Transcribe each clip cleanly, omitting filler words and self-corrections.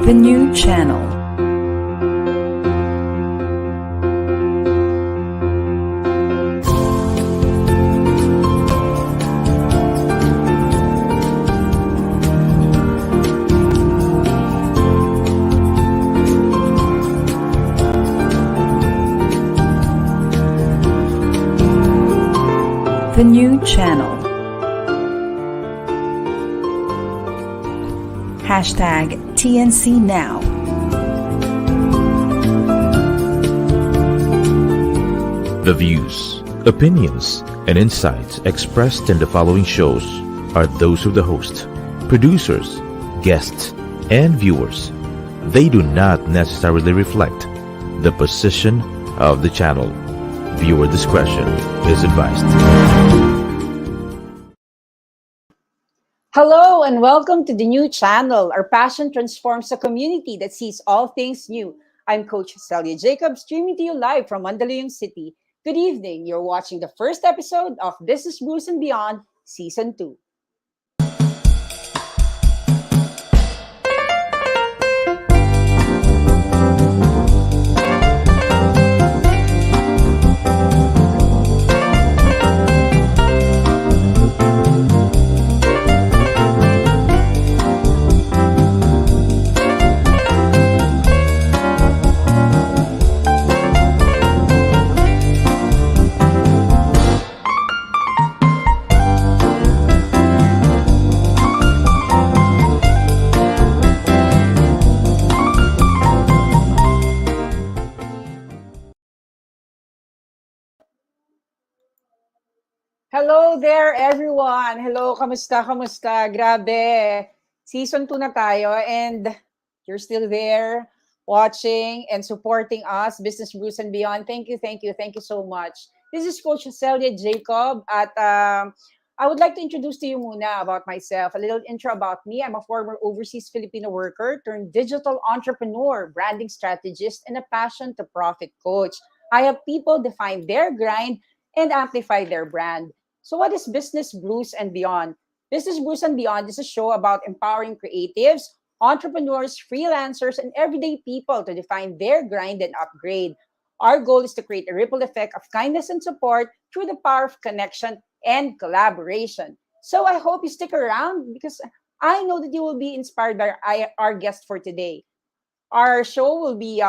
The new channel. The new channel. Hashtag TNC Now. The views, opinions, and insights expressed in the following shows are those of the host, producers, guests, and viewers. They do not necessarily reflect the position of the channel. Viewer discretion is advised. Hello and welcome to the new channel. Our passion transforms a community that sees all things new. I'm Coach Celia Jacob, streaming to you live from Mandaluyong City. Good evening. You're watching the first episode of Business Brews and Beyond Season 2. Hello there, everyone. Hello, kamusta? Grabe. Season 2 na tayo and you're still there watching and supporting us, Business Brews and Beyond. Thank you so much. This is Coach Celia Jacob at I would like to introduce to you muna about myself. A little intro about me. I'm a former overseas Filipino worker turned digital entrepreneur, branding strategist, and a passion to profit coach. I help people define their grind and amplify their brand. So what is Business Brews and Beyond? Business Brews and Beyond is a show about empowering creatives, entrepreneurs, freelancers, and everyday people to define their grind and upgrade. Our goal is to create a ripple effect of kindness and support through the power of connection and collaboration. So I hope you stick around because I know that you will be inspired by our guest for today. Our show will be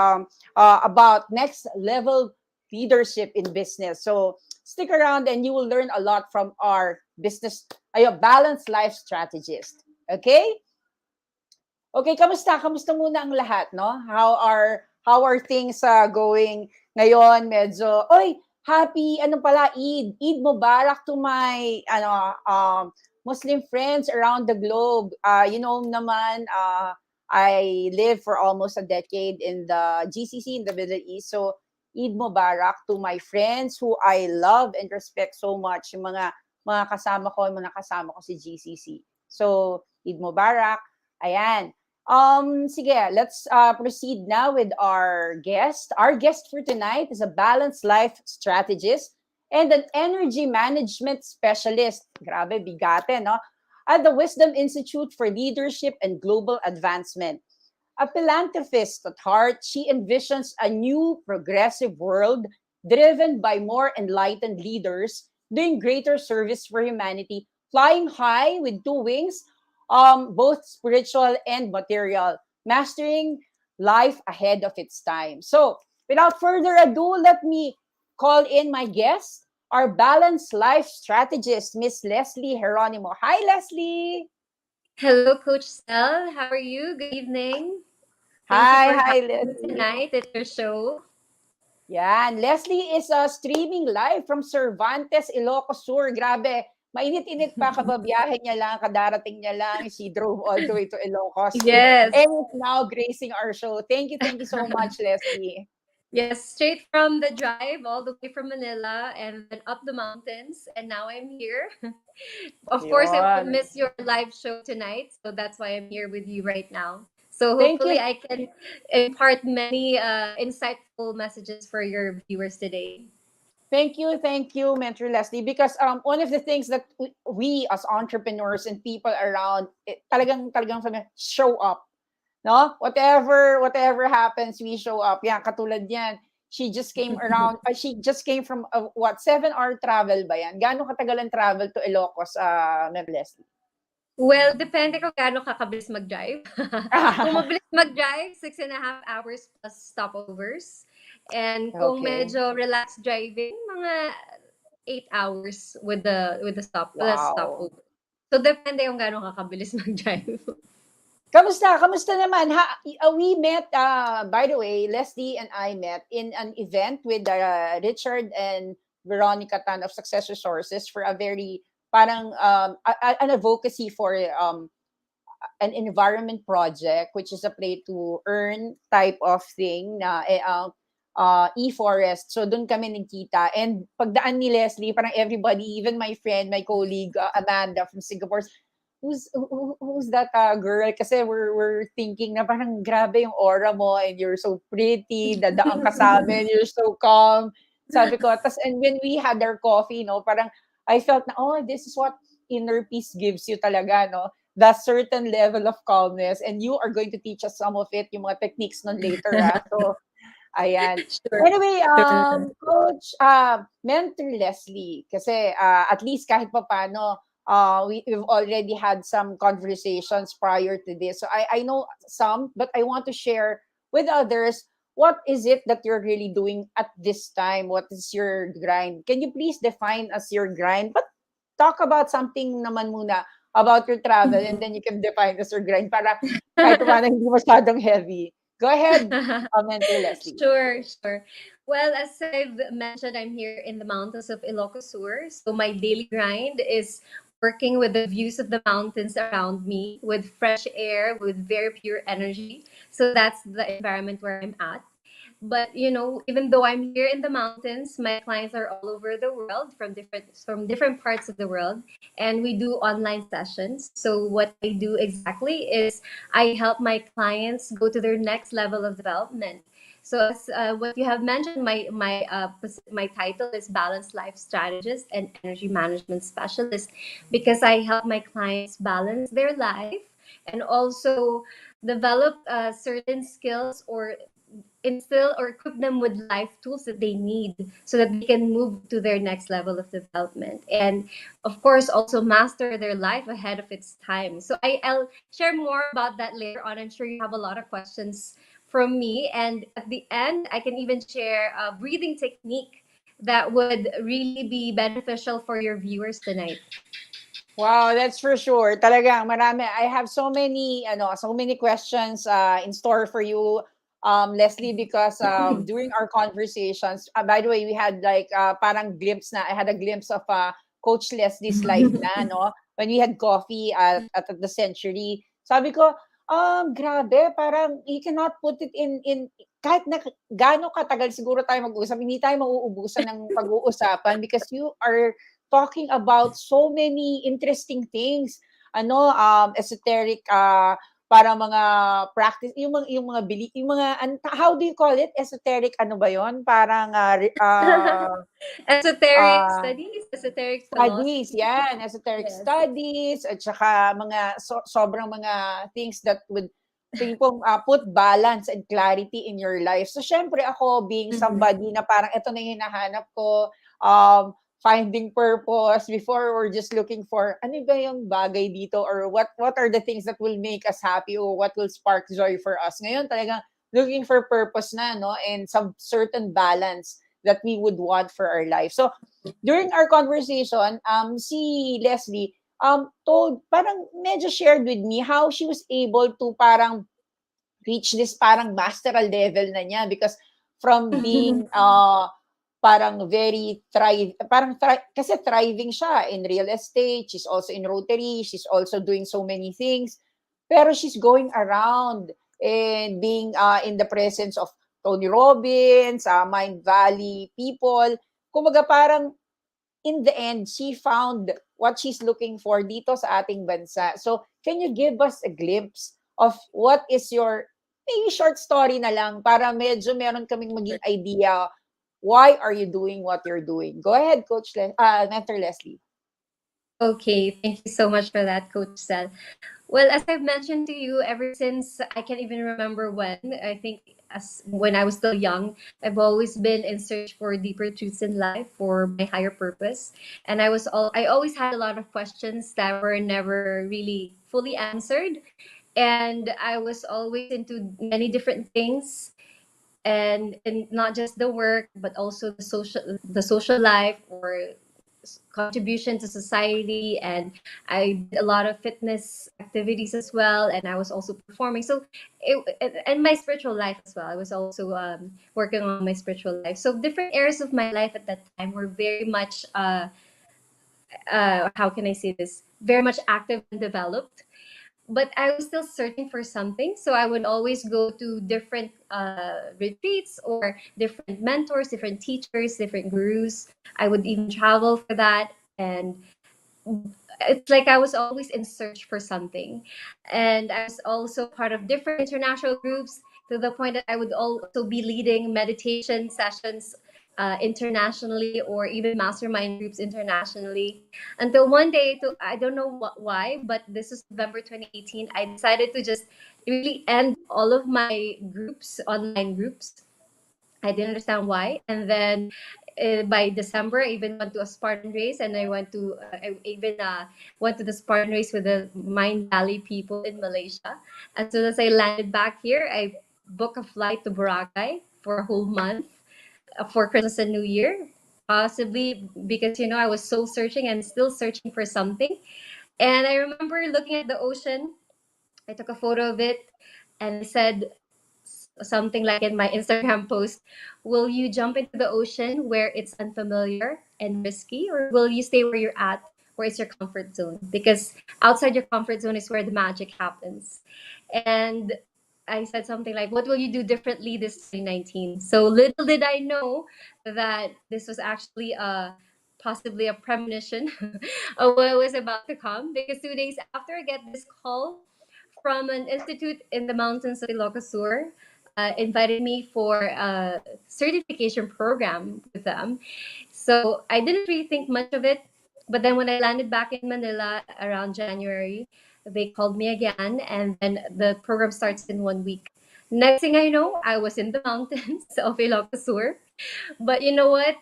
about next level leadership in business. So stick around and you will learn a lot from our business, balanced life strategist. Okay? Okay, kamusta? Kamusta muna ang lahat, no? How are things going ngayon? Medyo, happy, Eid. Eid Mubarak to my, Muslim friends around the globe. You know naman, I lived for almost a decade in the GCC in the Middle East. So, Eid Mubarak to my friends who I love and respect so much. Yung mga kasama ko sa GCC. So, Eid Mubarak. Ayan. Sige, let's proceed now with our guest. Our guest for tonight is a balanced life strategist and an energy management specialist. Grabe, bigate, no? At the Wisdom Institute for Leadership and Global Advancement. A philanthropist at heart, she envisions a new progressive world driven by more enlightened leaders doing greater service for humanity, flying high with two wings, both spiritual and material, mastering life ahead of its time. So, without further ado, let me call in my guest, our balanced life strategist, Miss Lesley Geronimo. Hi, Lesley. Hello, Coach Cel. How are you? Good evening. Thank you Hi, for hi, having me Lesley. tonight at your show. Yan, Lesley is streaming live from Cervantes, Ilocos Sur. Grabe, mainit-init pa, kababiyahe niya lang, kadarating niya lang. She drove all the way to Ilocos. Yes. And is now gracing our show. Thank you so much, Lesley. Yes, straight from the drive all the way from Manila and then up the mountains. And now I'm here. Of course, I won't Yun. miss your live show tonight. So that's why I'm here with you right now. So Thank hopefully you. I can impart many insightful messages for your viewers today. Thank you, Mentor Leslie. Because one of the things that we as entrepreneurs and people around, talagang show up. no? Whatever happens, we show up. Yan, katulad yan. She just came around, she just came from, 7-hour travel ba yan? Gaano katagal ang travel to Ilocos, Ma'am Lesley? Well, depende kung gaano kakabilis mag-drive. Kung mabilis mag-drive, 6.5 hours plus stopovers. And kung Okay. medyo relaxed driving, mga 8 hours with the Wow. stopover. So depende kung gaano kakabilis mag-drive. Kamusta naman? We met, by the way, Leslie and I met in an event with Richard and Veronica Tan of Success Resources for a very, parang, an advocacy for an environment project, which is a play to earn type of thing na e-forest. So doon kami nagkita. And pagdaan ni Leslie, parang everybody, even my friend, my colleague, Amanda from Singapore, who's that girl? Kasi we're thinking na parang grabe yung aura mo and you're so pretty, dadaan ka sa amin, you're so calm. Sabi ko, and when we had our coffee, no, parang I felt na, oh, this is what inner peace gives you talaga, no? That certain level of calmness, and you are going to teach us some of it, yung mga techniques nun later, So, ayan. Sure. Anyway, Sure. Coach, Mentor Leslie, kasi at least kahit pa paano, we've already had some conversations prior to this. So I know some, but I want to share with others, what is it that you're really doing at this time? What is your grind? Can you please define as your grind? But talk about something naman muna about your travel, and then you can define as your grind para kahit paano hindi masyadong heavy. Go ahead, Mentor Leslie. Sure. Well, as I've mentioned, I'm here in the mountains of Ilocos Sur. So my daily grind is working with the views of the mountains around me, with fresh air, with very pure energy. So that's the environment where I'm at. But even though I'm here in the mountains, my clients are all over the world, from different parts of the world, and we do online sessions. So what I do exactly is I help my clients go to their next level of development. So as what you have mentioned, my title is Balanced Life Strategist and Energy Management Specialist, because I help my clients balance their life and also develop certain skills, or instill or equip them with life tools that they need so that they can move to their next level of development, and of course also master their life ahead of its time. So I'll share more about that later on. I'm sure you have a lot of questions from me, and at the end I can even share a breathing technique that would really be beneficial for your viewers tonight. Wow, that's for sure. Talagang marami. I have so many questions in store for you, Leslie, because during our conversations, by the way, we had like parang glimpse na. I had a glimpse of Coach Leslie's life na, no? When we had coffee at the Century. Sabi ko, grabe, parang you cannot put it in kahit na gaano katagal siguro tayo mag-uusap, hindi tayo mauubusan ng pag-uusapan because you are talking about so many interesting things. Esoteric, para mga practice, yung mga belief, how do you call it? Esoteric, ano ba yon? Parang, Esoteric uh, studies, esoteric studies, philosophy. yan. Esoteric Yes. studies, at saka mga sobrang mga things that would tipong put balance and clarity in your life. So, syempre ako, being somebody na parang ito na yung hinahanap ko, finding purpose. Before, we're just looking for ano ba yung bagay dito, or what are the things that will make us happy, or what will spark joy for us. Ngayon, talagang looking for purpose na, no? And some certain balance that we would want for our life. So, during our conversation, si Leslie, parang medyo shared with me how she was able to parang reach this parang masteral level na niya, because from being parang kasi thriving siya in real estate, she's also in Rotary, she's also doing so many things, pero she's going around and being in the presence of Tony Robbins, Mind Valley people. Kumbaga parang in the end, she found what she's looking for dito sa ating bansa. So, can you give us a glimpse of what is your, maybe short story na lang, para medyo meron kaming maging idea, why are you doing what you're doing? Go ahead, Mentor Leslie. Okay, thank you so much for that, Coach Sel. Well, as I've mentioned to you, ever since I can even remember when, I think as when I was still young, I've always been in search for deeper truths in life, for my higher purpose. And I always had a lot of questions that were never really fully answered. And I was always into many different things, and not just the work, but also the social life, or contribution to society. And I did a lot of fitness activities as well, and I was also performing. So and my spiritual life as well, I was also working on my spiritual life. So different areas of my life at that time were very much how can I say this, very much active and developed. But I was still searching for something. So I would always go to different retreats, or different mentors, different teachers, different gurus. I would even travel for that. And it's like I was always in search for something. And I was also part of different international groups, to the point that I would also be leading meditation sessions internationally, or even mastermind groups internationally. Until one day, I don't know why, but this is November 2018, I decided to just really end all of my groups, online groups. I didn't understand why. And then by December, I even went to a Spartan race, and I even went to the Spartan race with the Mind Valley people in Malaysia. As soon as I landed back here, I booked a flight to Boracay for a whole month for Christmas and New Year. Possibly because, I was so searching and still searching for something. And I remember looking at the ocean. I took a photo of it, and I said, something like in my Instagram post, will you jump into the ocean where it's unfamiliar and risky, or will you stay where you're at, where it's your comfort zone? Because outside your comfort zone is where the magic happens. And I said something like, what will you do differently this 2019? So little did I know that this was actually possibly a premonition of what was about to come. Because 2 days after, I get this call from an institute in the mountains of Ilocos Sur, invited me for a certification program with them. So I didn't really think much of it. But then when I landed back in Manila around January, they called me again, and then the program starts in 1 week. Next thing I know, I was in the mountains of Ilocos Sur. But you know what?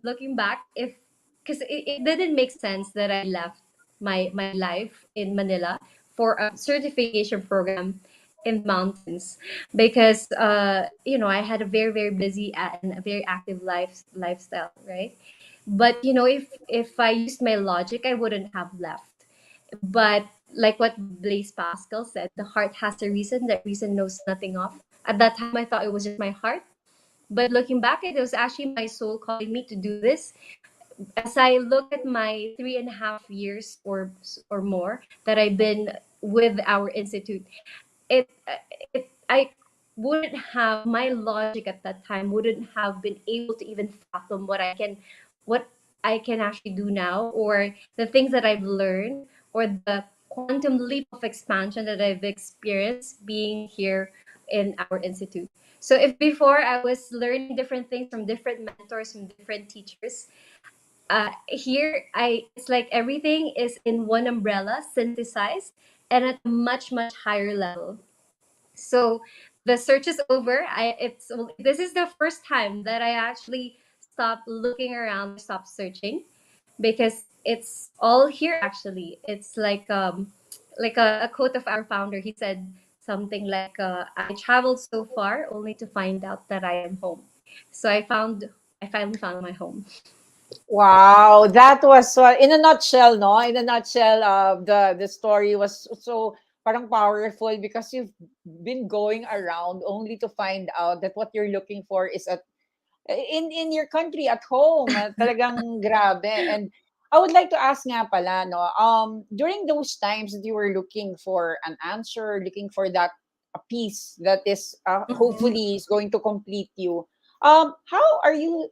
Looking back, if because it didn't make sense that I left my life in Manila for a certification program in the mountains, because I had a very very busy and a very active lifestyle, right? But if I used my logic, I wouldn't have left. But like what Blaise Pascal said, the heart has a reason that reason knows nothing of. At that time, I thought it was just my heart, but looking back, it was actually my soul calling me to do this. As I look at my 3.5 years or more that I've been with our institute, it I wouldn't have, my logic at that time wouldn't have been able to even fathom what I can actually do now, or the things that I've learned, or the quantum leap of expansion that I've experienced being here in our institute. So if before I was learning different things from different mentors, from different teachers, here I it's like everything is in one umbrella, synthesized, and at a much much higher level. So the search is over. This is the first time that I actually stopped looking around, stopped searching, because it's all here actually. It's like a quote of our founder. He said something like, I traveled so far only to find out that I am home. So I finally found my home. Wow, that was in a nutshell, no? In a nutshell, the story was so parang powerful, because you've been going around only to find out that what you're looking for is in your country at home. Talagang grabe. And I would like to ask nga pala, no, during those times that you were looking for an answer, looking for that a piece that is Mhm. hopefully is going to complete you. How are you,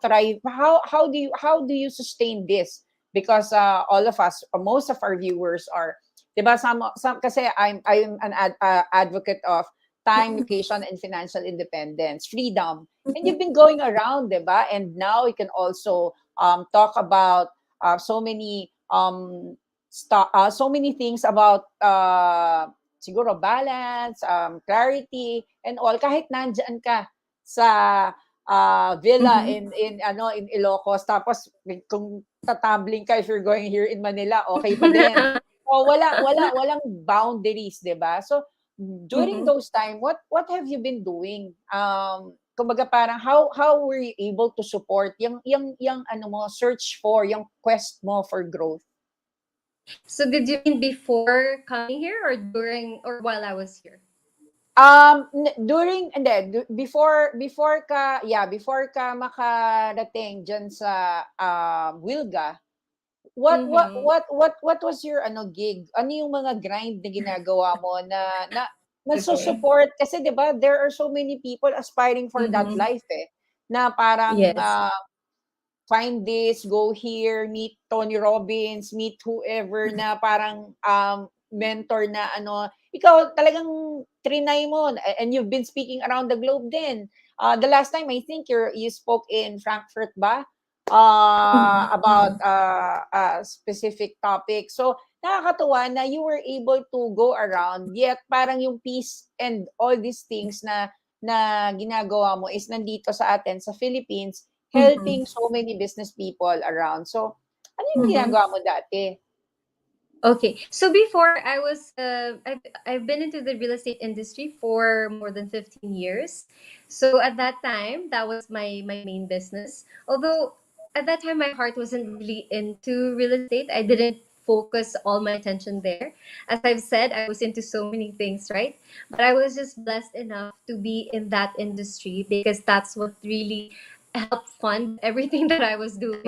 thrive? How do you sustain this? Because all of us, most of our viewers are, diba, some kasi I'm an advocate of time, location, and financial independence, freedom, and you've been going around, diba? And now you can also talk about so many so many things about siguro balance, clarity, and all. Kahit nandyan ka sa villa Mm-hmm. in Ilocos, tapos kung tatabling ka if you're going here in Manila, okay pa din. So walang boundaries, 'di ba? So during Mm-hmm. those time, what have you been doing? Kumbaga parang how were you able to support yung ano mo search for yung quest mo for growth? So did you mean before coming here or during or while I was here? During hindi before ka makarating diyan sa Wilga, Mm-hmm. what was your ano gig? Ano yung mga grind na ginagawa mo na Okay. nagso-support kasi 'di ba there are so many people aspiring for that Mm-hmm. life eh na parang Yes. find this, go here, meet Tony Robbins, meet whoever na parang mentor na ano, ikaw talagang trinay mo and you've been speaking around the globe din. The last time I think you spoke in Frankfurt ba? About Mm-hmm. a specific topic. So nakakatuwa na you were able to go around yet parang yung peace and all these things na ginagawa mo is nandito sa atin sa Philippines Mm-hmm. helping so many business people around. So, ano yung Mm-hmm. ginagawa mo dati? Okay. So before I've been into the real estate industry for more than 15 years. So at that time, that was my main business. Although at that time my heart wasn't really into real estate. I didn't focus all my attention there. As I've said, I was into so many things, right? But I was just blessed enough to be in that industry because that's what really helped fund everything that I was doing.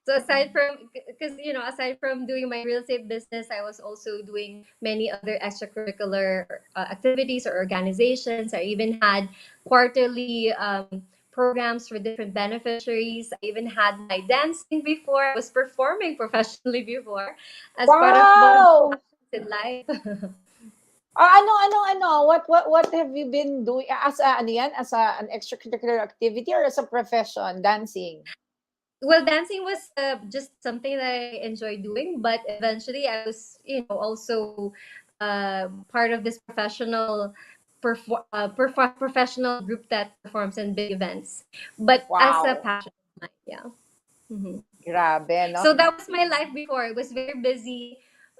So aside from, because aside from doing my real estate business, I was also doing many other extracurricular activities or organizations. I even had quarterly programs for different beneficiaries. I even had my dancing before. I was performing professionally before as part of one of my Wow! passions in life. Ano? What have you been doing as a, ano yan? As an extracurricular activity or as a profession, dancing? Well, dancing was just something that I enjoyed doing, but eventually I was, also part of this professional group that performs in big events. But as a Wow! passion of mine, yeah. Mhm. Grabe, no? So that was my life before. It was very busy.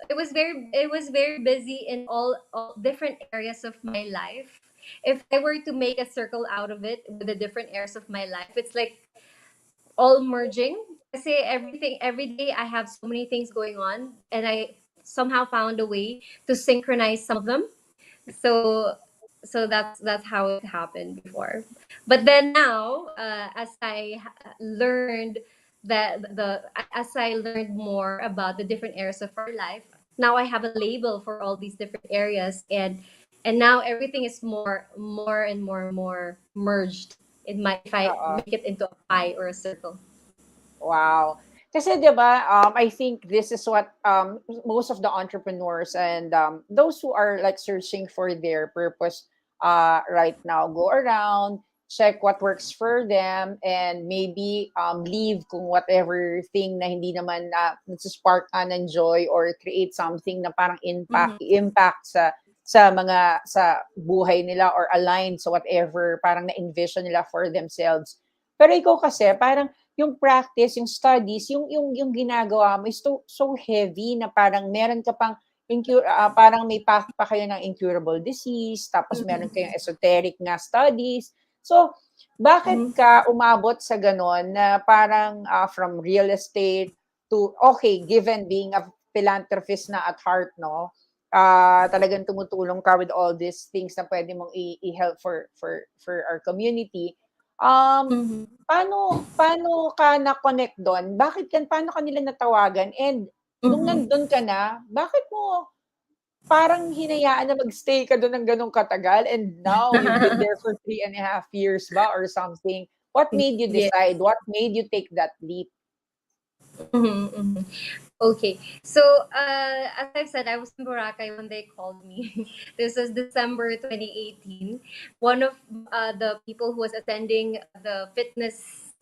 It was very busy in all different areas of my life. If I were to make a circle out of it with the different areas of my life, it's like all merging. Kasi every day I have so many things going on, and I somehow found a way to synchronize some of them. So, so that's how it happened before. But then now, as I learned as I learned more about the different areas of our life, now I have a label for all these different areas, and now everything is more and more merged in my if I Oo. make it into a pie or a circle. Wow. Kasi 'di ba, I think this is what most of the entrepreneurs and those who are like searching for their purpose right now go around, check what works for them and maybe leave kung whatever thing na hindi naman spark ng joy or create something na parang Mm-hmm. impact sa buhay nila or aligned sa whatever parang na-envision nila for themselves. Pero ikaw kasi parang yung practice, yung studies, yung ginagawa mo is so heavy na parang meron ka pang parang may path pa kayo ng incurable disease, tapos meron kayong esoteric na studies. So, bakit Mm-hmm. ka umabot sa ganon na parang from real estate to, okay, given being a philanthropist na at heart, no? Talagang tumutulong ka with all these things na pwede mong i-help for our community. Um, Mm-hmm. paano ka na-connect dun? Paano ka nila natawagan? And nung Mm-hmm. nandun ka na, bakit mo parang hinayaan na mag-stay ka dun ng ganong katagal and now you've been there for 3.5 years ba or something? What made you Yeah. decide? What made you take that leap? Mm-hmm. Mm-hmm. Okay. So, as I've said, I was in Boracay when they called me. This was December 2018. One of the people who was attending the fitness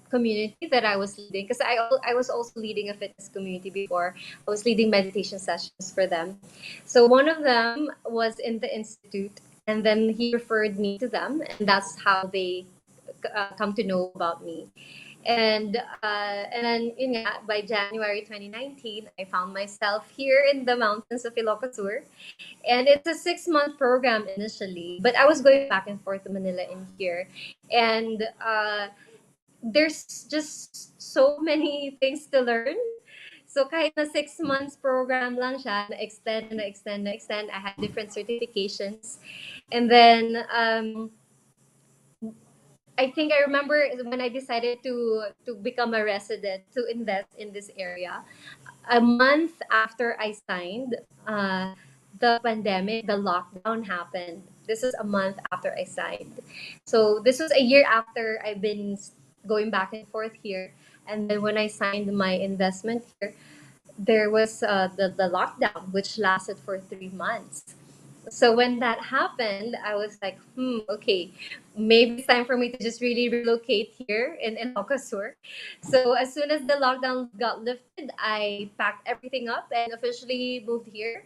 community that I was leading, because I was also leading a fitness community before. I was leading meditation sessions for them. So one of them was in the institute, and then he referred me to them, and that's how they come to know about me. And then by January 2019, I found myself here in the mountains of Ilocos Sur, and it's a 6 month program initially, but I was going back and forth to Manila and here, and there's just so many things to learn. So kahit na 6 months program lang siya, na-extend, na-extend, na-extend, I had different certifications. And then I think I remember when I decided to become a resident, to invest in this area. A month after I signed, the pandemic, the lockdown happened. This is a month after I signed. So this was a year after I've been going back and forth here. And then when I signed my investment here, there was the lockdown, which lasted for 3 months. So when that happened, I was like, okay, maybe it's time for me to just really relocate here in Ilocos. So as soon as the lockdown got lifted, I packed everything up and officially moved here.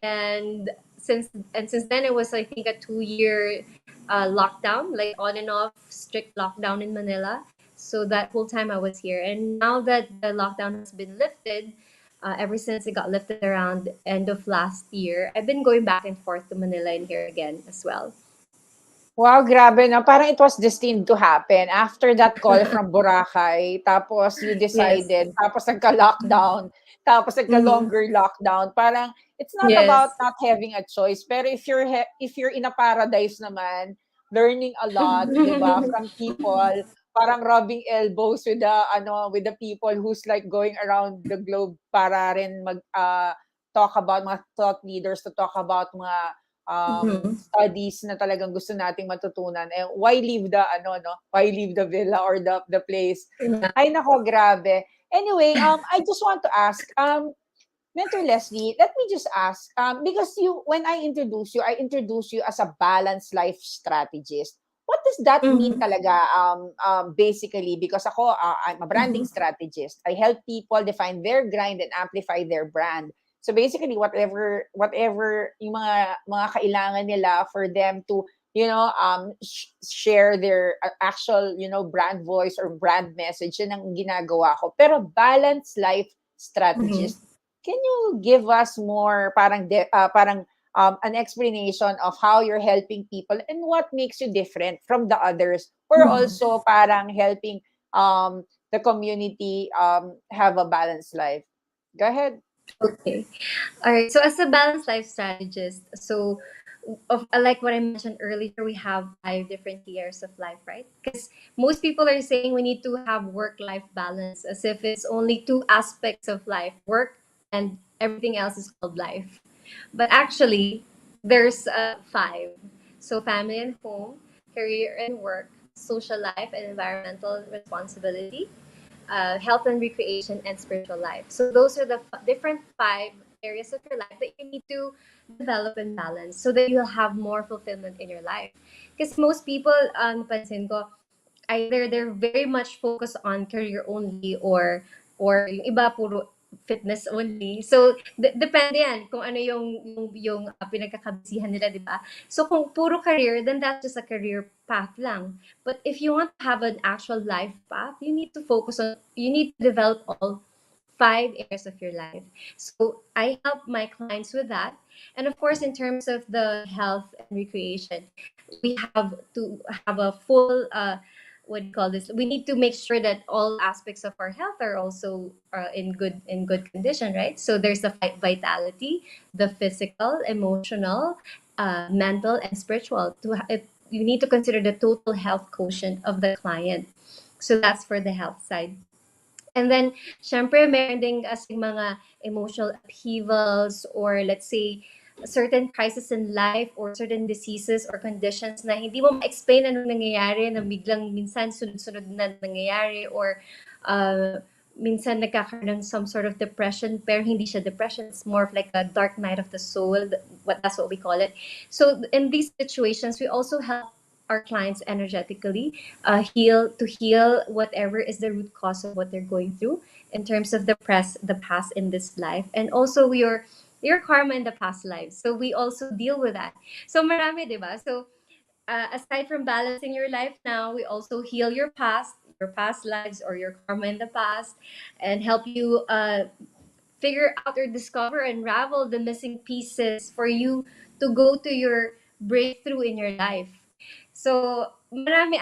And since then, it was, I think, a 2 year lockdown, like on and off strict lockdown in Manila. So that whole time I was here, and now that the lockdown has been lifted, ever since it got lifted around end of last year, I've been going back and forth to Manila and here again as well. Wow, grabe na. Parang it was destined to happen. After that call from Boracay, tapos you Yes. decided, tapos nagka-lockdown, tapos Mm-hmm. nagka-longer lockdown. Parang it's not about Yes. not having a choice, pero if you're in a paradise naman, learning a lot, 'di ba, from people, parang rubbing elbows with the people who's like going around the globe para rin talk about mga thought leaders, to talk about mga Mm-hmm. studies na talagang gusto nating matutunan. Eh, why leave the no? Why leave the villa or the place? Yeah. Ay nako, grabe. Anyway, I just want to ask, Mentor Leslie, let me just ask, because when I introduce you as a balanced life strategist. What does that mean Mm-hmm. talaga, basically? Because ako, I'm a branding Mm-hmm. strategist. I help people define their grind and amplify their brand. So basically, whatever yung mga kailangan nila for them to, share their actual, brand voice or brand message, yun ang ginagawa ko. Pero balanced life Mm-hmm. strategist, can you give us more an explanation of how you're helping people and what makes you different from the others, or Mm-hmm. also parang helping the community have a balanced life? Go ahead. Okay. All right. So as a balanced life strategist, like what I mentioned earlier, we have 5 different tiers of life, right? Because most people are saying we need to have work-life balance, as if it's only two aspects of life: work and everything else is called life. But actually, there's five. So family and home, career and work, social life and environmental responsibility, health and recreation, and spiritual life. So those are the different 5 areas of your life that you need to develop and balance so that you'll have more fulfillment in your life. Because most people, napansin ko, either they're very much focused on career only, or yung iba puro fitness only. So depende yan kung ano yung pinagkakabisihan nila, di ba? So kung puro career, then that's just a career path lang. But if you want to have an actual life path, you need to develop all 5 areas of your life. So I help my clients with that. And of course, in terms of the health and recreation, we have to have a full what do you call this, we need to make sure that all aspects of our health are also in good condition, right? So there's the vitality, the physical, emotional, mental, and spiritual. You need to consider the total health quotient of the client. So that's for the health side. And then, syempre, meron ding kasing mga emotional upheavals, or let's say, certain crisis in life or certain diseases or conditions na hindi mo ma-explain anong nangyayari, na biglang minsan sunod-sunod na nangyayari, or minsan nagkakaroon ng some sort of depression, pero hindi siya depression, it's more of like a dark night of the soul, that's what we call it. So in these situations, we also help our clients energetically, heal whatever is the root cause of what they're going through in terms of the past in this life, and also your karma in the past lives. So we also deal with that. So marami, di ba? So aside from balancing your life now, we also heal your past lives or your karma in the past, and help you figure out or discover, unravel the missing pieces for you to go to your breakthrough in your life. So marami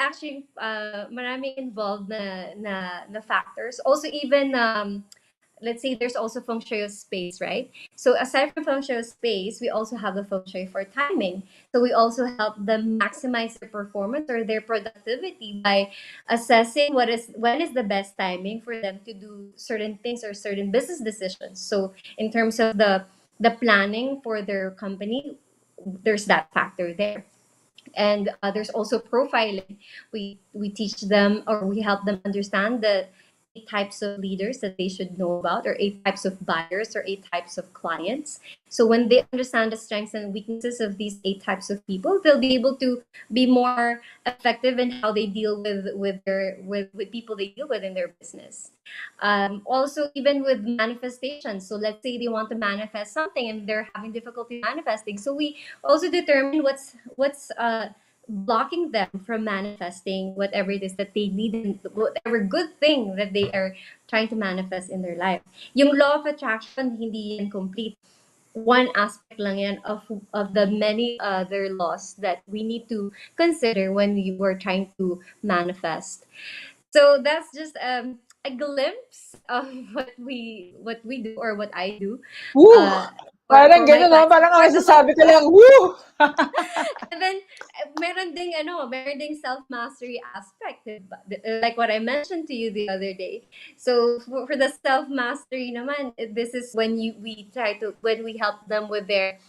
involved na factors. Also, even let's say there's also feng shui of space, right? So aside from feng shui of space, we also have the feng shui for timing. So we also help them maximize their performance or their productivity by assessing when is the best timing for them to do certain things or certain business decisions. So in terms of the planning for their company, there's that factor there. And there's also profiling. We teach them, or we help them understand the 8 types of leaders that they should know about, or 8 types of buyers, or 8 types of clients. So when they understand the strengths and weaknesses of these 8 types of people, they'll be able to be more effective in how they deal with people they deal with in their business. Also, even with manifestation. So let's say they want to manifest something and they're having difficulty manifesting. So we also determine what's blocking them from manifesting whatever it is that they need, and whatever good thing that they are trying to manifest in their life. Yung law of attraction, hindi yan complete. One aspect lang yan of the many other laws that we need to consider when you are trying to manifest. So that's just a glimpse of what we do, or what I do, Woo! for Parang my gano'n, no? clients. Parang ang For the masasabi ko most lang, woo! And then meron ding self-mastery aspect, diba? Like what I mentioned to you the other day. So for the self-mastery naman, this is when we help them with their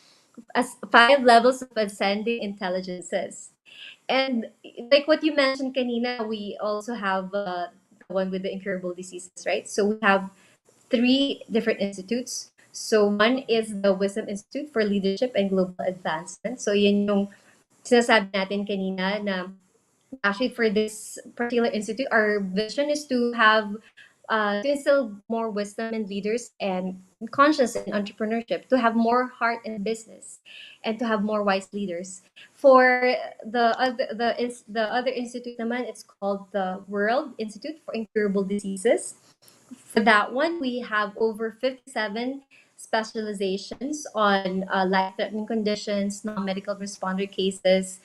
5 levels of ascending intelligences. And like what you mentioned kanina, we also have the one with the incurable diseases, right? So we have 3 different institutes. So one is the Wisdom Institute for Leadership and Global Advancement. So yun yung sinasabi natin kanina na actually for this particular institute, our vision is to have to instill more wisdom in leaders and conscience in entrepreneurship, to have more heart in business, and to have more wise leaders. For the other institute naman, it's called the World Institute for Incurable Diseases. For that one, we have over 57 specializations on life-threatening conditions, non-medical responder cases.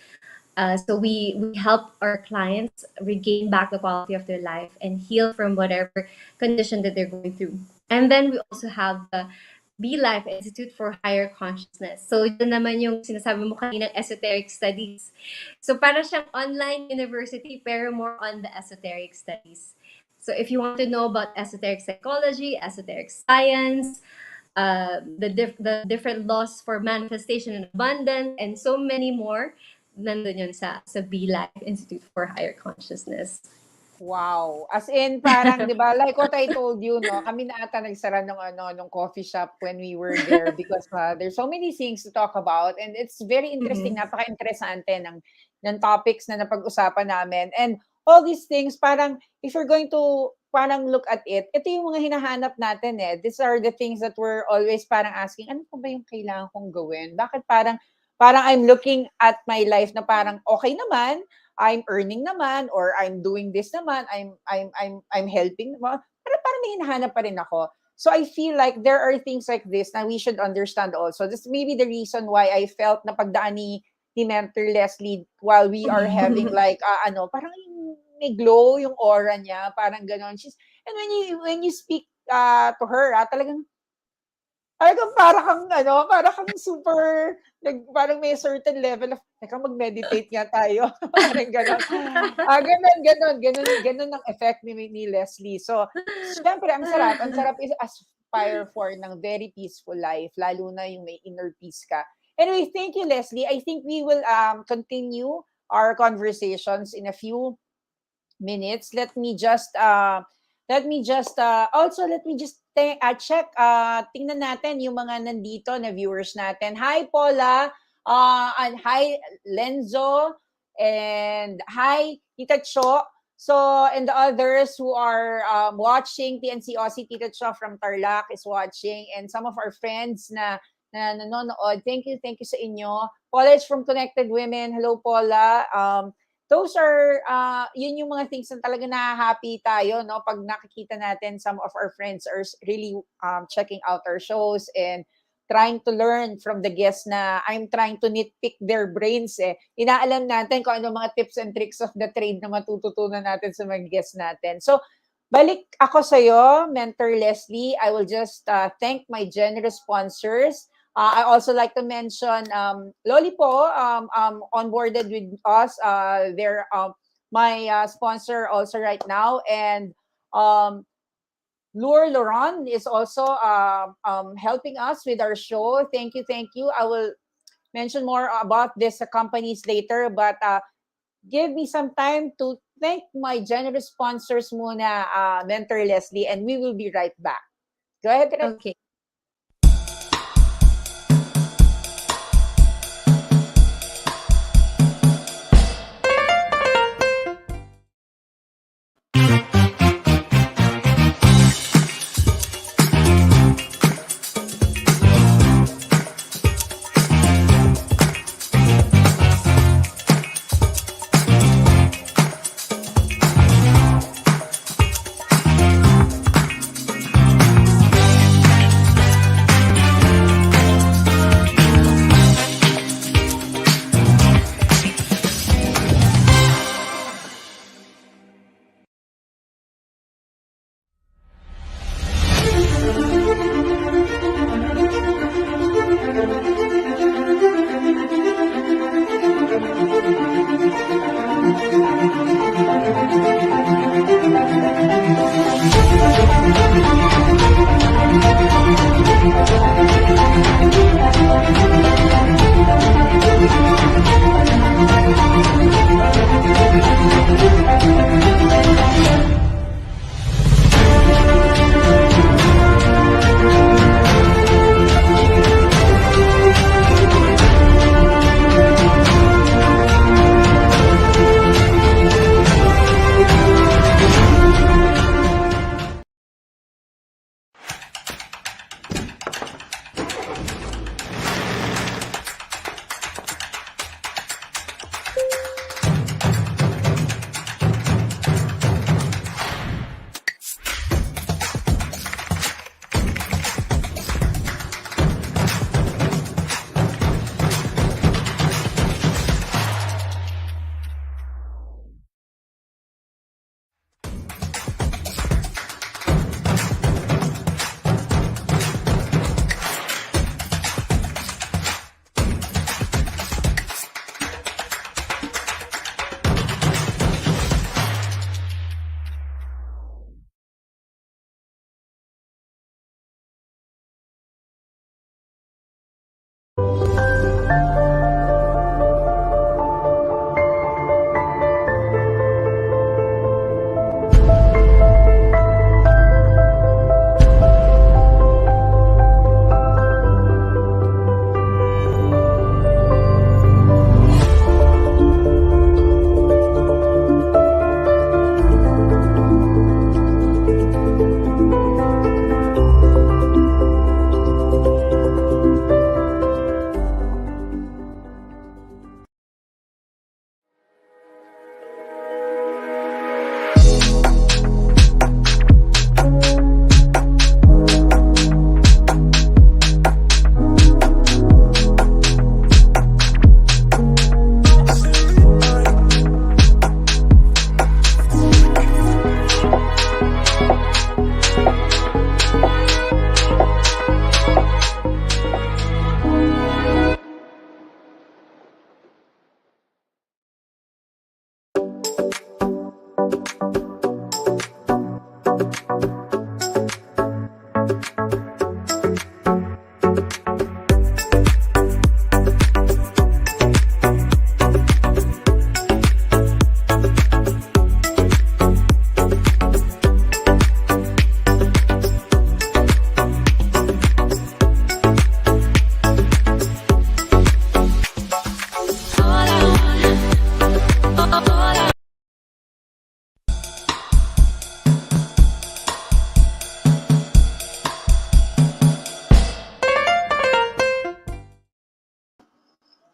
So we help our clients regain back the quality of their life and heal from whatever condition that they're going through. And then we also have the Be Life Institute for Higher Consciousness. So yun naman yung sinasabi mo kanina, esoteric studies. So para siyang online university, pero more on the esoteric studies. So if you want to know about esoteric psychology, esoteric science, the different laws for manifestation and abundance, and so many more, nandun yun sa Be Life Institute for Higher Consciousness. Wow. As in, parang, di ba, like what I told you, no, kami na ata nagsara nung coffee shop when we were there because there's so many things to talk about, and it's very interesting, napaka-interesante ng topics na napag-usapan namin. And all these things, parang, if you're going to parang look at it, ito yung mga hinahanap natin eh. These are the things that we're always parang asking, ano pa ba yung kailangan kong gawin? Bakit parang I'm looking at my life na parang okay naman, I'm earning naman, or I'm doing this naman, I'm helping naman. Pero parang may hinahanap pa rin ako. So I feel like there are things like this na we should understand also. This may be the reason why I felt na pagdaan ni Mentor Leslie while we are having like parang may glow yung aura niya, parang ganon. And when you speak to her, talagang para kang super, parang may certain level of, teka, mag-meditate nga tayo. Parang gano'n. Gano'n ang effect ni Leslie. So, syempre, ang sarap is aspire for ng very peaceful life, lalo na yung may inner peace ka. Anyway, thank you, Leslie. I think we will continue our conversations in a few minutes. Let me just check, tingnan natin yung mga nandito na viewers natin. Hi Paula, and hi Lenzo, And hi, Tita Cho. So, and the others who are watching, TNC Aussie, Tita Cho from Tarlac is watching, and some of our friends na nanonood. Thank you sa inyo. Paula is from Connected Women. Hello, Paula. Those are, yun yung mga things na talaga na-happy tayo, no? Pag nakikita natin some of our friends are really checking out our shows and trying to learn from the guests na I'm trying to nitpick their brains eh. Inaalam natin kung ano mga tips and tricks of the trade na matututunan natin sa mga guests natin. So, balik ako sa'yo, Mentor Leslie. I will just thank my generous sponsors. I also like to mention Loli po onboarded with us. They're my sponsor also right now. And Laurent is also helping us with our show. Thank you. I will mention more about these companies later, but give me some time to thank my generous sponsors muna, Mentor Leslie, and we will be right back. Go ahead. Okay.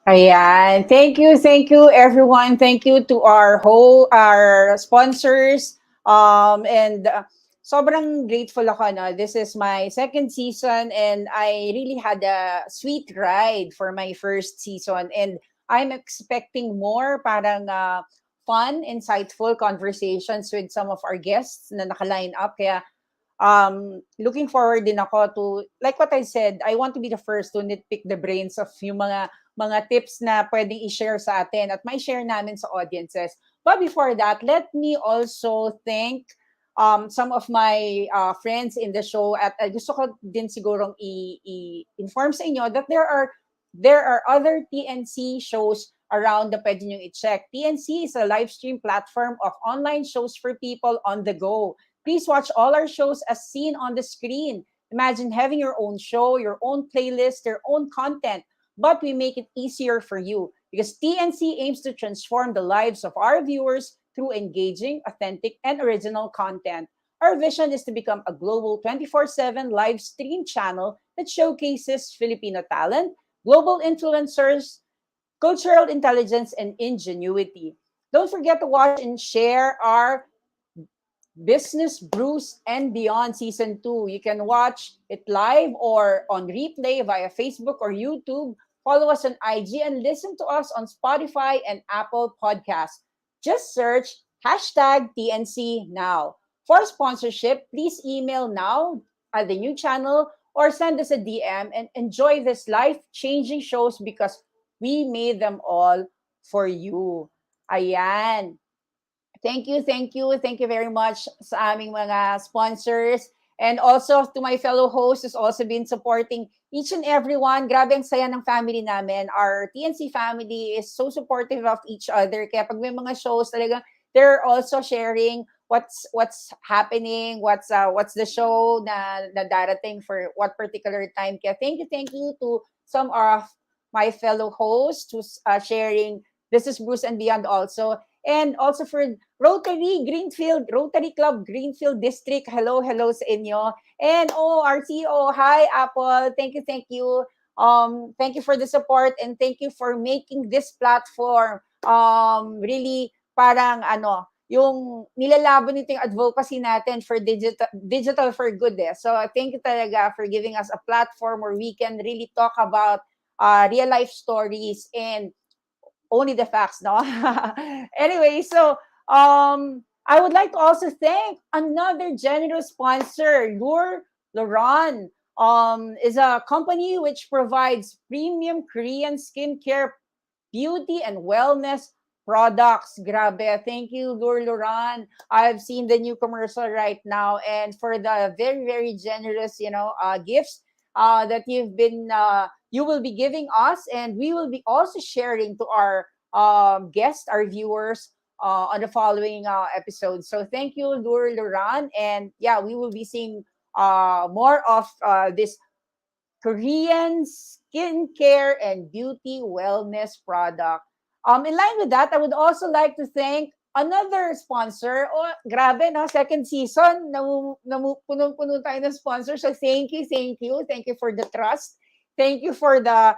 Ayan. Thank you everyone. Thank you to our sponsors. And sobrang grateful ako no. This is my second season and I really had a sweet ride for my first season and I'm expecting more parang fun, insightful conversations with some of our guests na naka-line up kaya looking forward din ako to, like what I said, I want to be the first to nitpick the brains of yung mga tips na pwedeng i-share sa atin at may share namin sa audiences. But before that, let me also thank some of my friends in the show at gusto ko din sigurong i-inform sa inyo that there are other TNC shows around na pwede nyo i-check. TNC is a live stream platform of online shows for people on the go. Please watch all our shows as seen on the screen. Imagine having your own show, your own playlist, your own content, but we make it easier for you because TNC aims to transform the lives of our viewers through engaging, authentic, and original content. Our vision is to become a global 24/7 live stream channel that showcases Filipino talent, global influencers, cultural intelligence, and ingenuity. Don't forget to watch and share our Business Brews and Beyond Season 2. You can watch it live or on replay via Facebook or YouTube. Follow us on IG and listen to us on Spotify and Apple Podcasts. Just search hashtag TNC now. For sponsorship, please email now at the new channel or send us a DM and enjoy this life-changing shows because we made them all for you. Ayan. Thank you very much sa aming mga sponsors. And also to my fellow hosts who's also been supporting each and every one. Grabe ang saya ng family namin. Our TNC family is so supportive of each other. Kaya pag may mga shows talaga, they're also sharing what's happening, what's the show na darating for what particular time. Kaya thank you to some of my fellow hosts who's sharing This is Bruce and Beyond also. And also for Rotary Club Greenfield District. Hello sa inyo. And our CEO, hi Apple. Thank you. Thank you for the support and thank you for making this platform really parang yung nilalaban nito yung advocacy natin for digital for good. So thank you talaga for giving us a platform where we can really talk about real life stories and only the facts, no? Anyway, so I would like to also thank another generous sponsor, Luron. Is a company which provides premium Korean skincare, beauty, and wellness products. Grabe. Thank you, Luron. I've seen the new commercial right now, and for the very, very generous, gifts that you will be giving us, and we will be also sharing to our guests, our viewers, on the following episodes. So thank you, Luran, and yeah, we will be seeing more of this Korean skincare and beauty wellness product. In line with that, I would also like to thank another sponsor. Oh, grabe, no? Second season, puno tayo ng sponsor. So thank you. Thank you for the trust. Thank you for the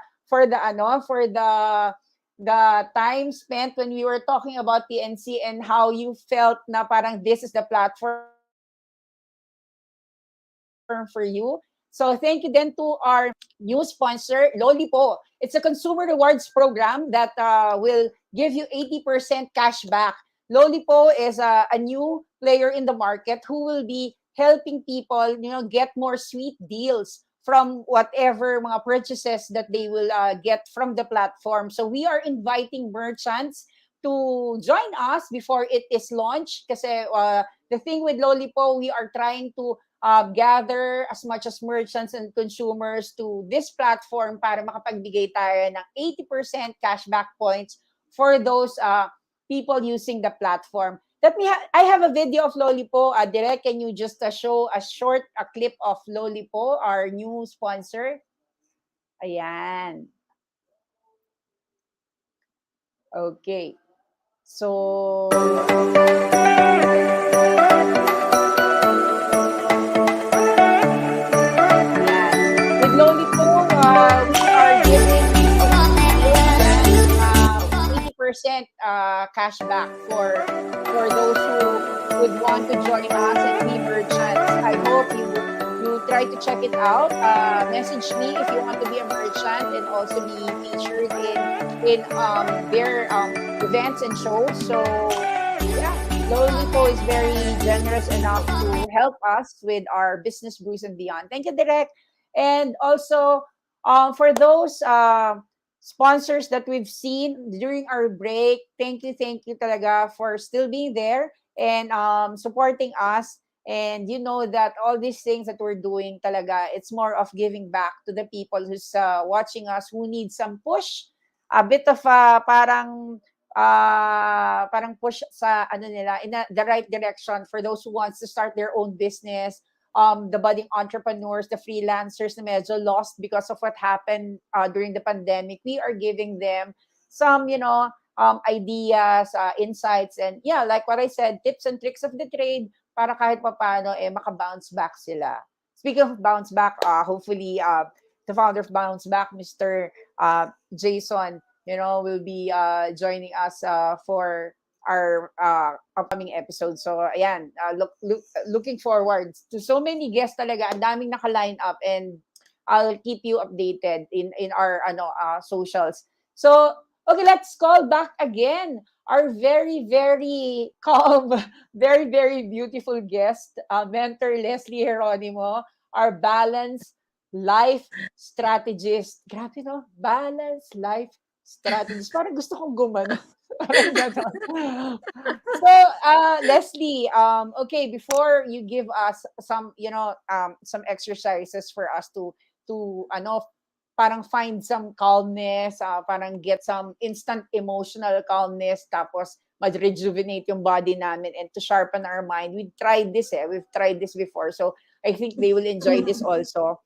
time spent when we were talking about TNC and how you felt na parang this is the platform for you. So thank you then to our new sponsor, Lolipo. It's a consumer rewards program that will give you 80% cash back. Lolipo is a new player in the market who will be helping people, get more sweet deals from whatever mga purchases that they will get from the platform. So we are inviting merchants to join us before it is launched. Kasi the thing with Lolipo, we are trying to gather as much as merchants and consumers to this platform para makapagbigay tayo ng 80% cashback points for those people using the platform. I have a video of Lolipo. Direk, can you just show a clip of Lolipo, our new sponsor? Ayan. Okay. So... With Lolipo, we are giving cashback for those who would want to join us and be merchants. I hope you try to check it out. Message me if you want to be a merchant and also be featured in their events and shows. So yeah, Lolipo is very generous enough to help us with our business brews and beyond. Thank you, Direk. And also for those sponsors that we've seen during our break, thank you talaga for still being there and supporting us. And you know that all these things that we're doing talaga, it's more of giving back to the people who's watching us, who need some push, a bit of parang push sa ano nila in the right direction for those who wants to start their own business, the budding entrepreneurs, the freelancers na medyo lost because of what happened during the pandemic. We are giving them some, ideas, insights, and yeah, like what I said, tips and tricks of the trade para kahit papaano maka-bounce back sila. Speaking of bounce back, hopefully the founder of Bounce Back, Mr. Jason, will be joining us for our upcoming episode. So ayan, looking forward to so many guests talaga. Ang daming naka-line up, and I'll keep you updated in our socials. So okay, let's call back again our very, very calm, very, very beautiful guest, mentor Lesley Geronimo, our balanced life strategist. Grabe, no? Balanced life strategist. Parang gusto kong gumano. Parang gano'n. So, Lesley, okay, before you give us some, some exercises for us to parang find some calmness, parang get some instant emotional calmness, tapos mag-rejuvenate yung body namin and to sharpen our mind. We've tried this before. So, I think they will enjoy this also.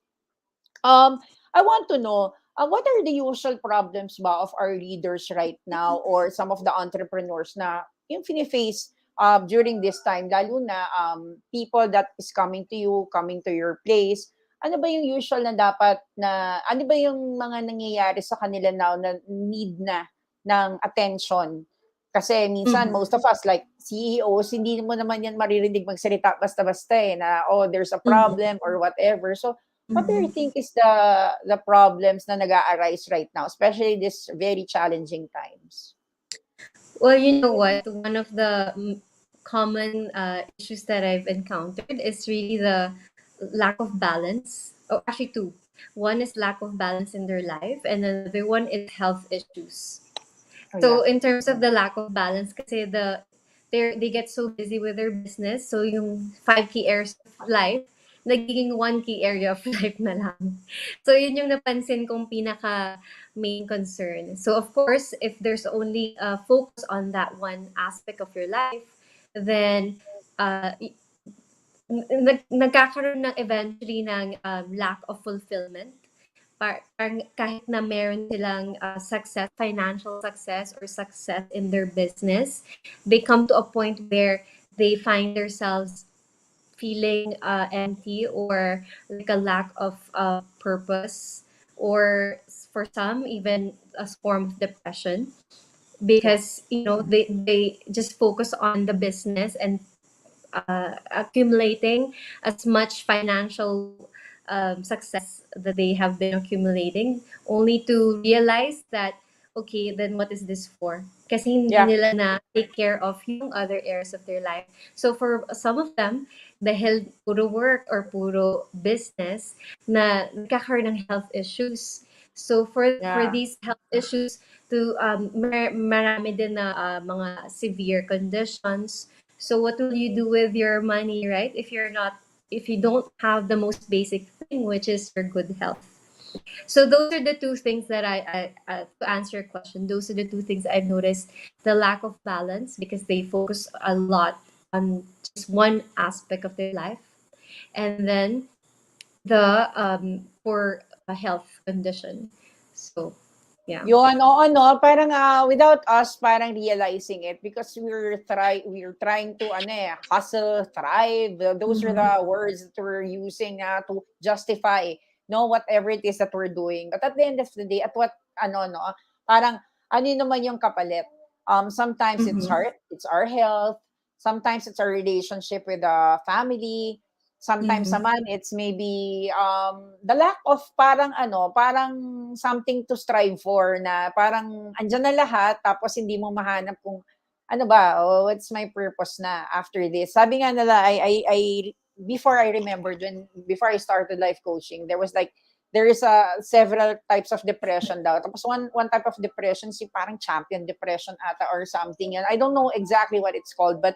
I want to know, what are the usual problems ba of our leaders right now or some of the entrepreneurs na yung fini-face during this time, lalo na people that is coming to your place? Ano ba yung usual na dapat na, ano ba yung mga nangyayari sa kanila now na need na ng attention? Kasi minsan, most of us, like CEOs, hindi mo naman yan maririnig magsalita basta-basta na, oh, there's a problem or whatever. So, what do you think is the problems na nag-a-arise right now, especially this very challenging times? Well, you know what? One of the common issues that I've encountered is really the lack of balance. Oh, actually, two. One is lack of balance in their life, and another one is health issues. Oh, So yeah. in terms of the lack of balance, kasi they get so busy with their business, so yung 5 key areas of life, nagiging 1 key area of life na lang. So yun yung napansin kong pinaka main concern. So of course, if there's only a focus on that one aspect of your life, then nagkakaroon ng eventually ng lack of fulfillment. Parang kahit na meron silang success, financial success or success in their business, they come to a point where they find themselves feeling empty or like a lack of purpose, or for some even a form of depression, because they just focus on the business and accumulating as much financial success that they have been accumulating, only to realize that, okay, then what is this for? Kasi hindi Yeah. nila na take care of yung other areas of their life. So for some of them, dahil puro work or puro business, na nagkakaroon ng health issues. So for Yeah. these health issues to marami din na mga severe conditions. So what will you do with your money, right? If you don't have the most basic thing, which is your good health. So those are the two things that I to answer your question, those are the two things I've noticed: the lack of balance, because they focus a lot on just one aspect of their life, and then the poor health condition. So yeah. Yun, oo, no, parang without us parang realizing it, because we're trying to hustle, thrive. Those are the words that we're using to justify whatever it is that we're doing. But at the end of the day, at what no, parang ano naman yung kapalit? Sometimes it's Mm-hmm. our health. Sometimes it's our relationship with the family. Sometimes Mm-hmm. naman it's maybe the lack of parang something to strive for, na parang andyan na lahat tapos hindi mo mahanap kung ano ba, what's my purpose na after this. Sabi nga nila, I before I remembered, before I started life coaching, there is several types of depression daw. Tapos one type of depression si parang champion depression ata or something. And I don't know exactly what it's called, but